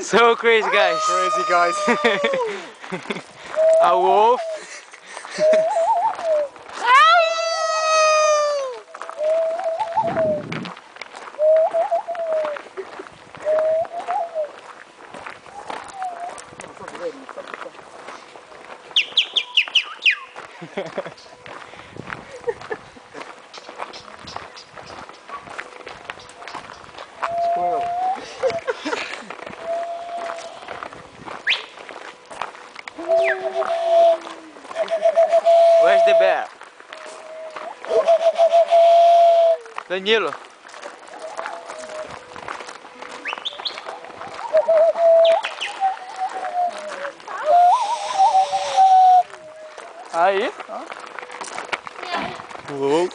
So crazy, guys. Crazy, guys. A wolf. Squirrel. Where's the bear? Danilo. Aí. Uou.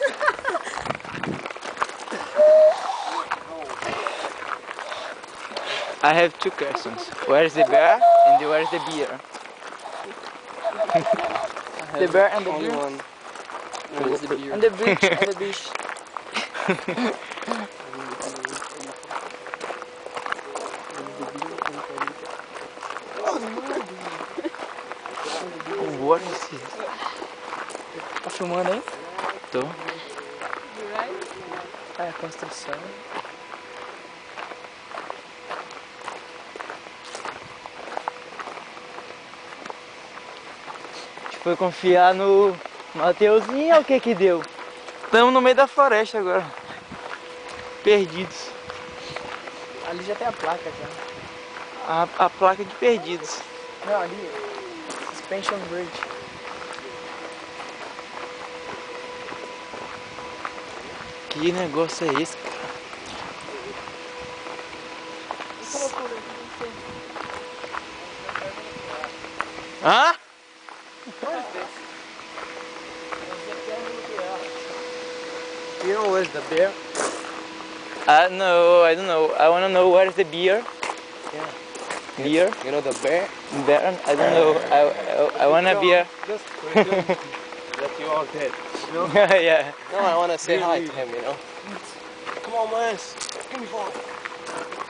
I have two questions. Where's the bear and where's the beer? The bear and the Only beer. one. Where is the beer? And the beach. And the beach. What is this? Tá filmando aí? Tô. É, a construção. A gente foi confiar no Matheuszin, olha o que que deu. Estamos no meio da floresta agora. Perdidos. Ali já tem a placa já. A placa de perdidos. Não, ali. Suspension Bridge. Que negócio é esse, cara? Hã? You know where's the bear? No, I don't know. I wanna know where's the beer. Yeah. Beer? You know the bear? Beer? I don't know. I want a beer. Just pretend that you are dead. You know? Yeah. No, I want to say hi to him, you know? Come on, man. Give me 5.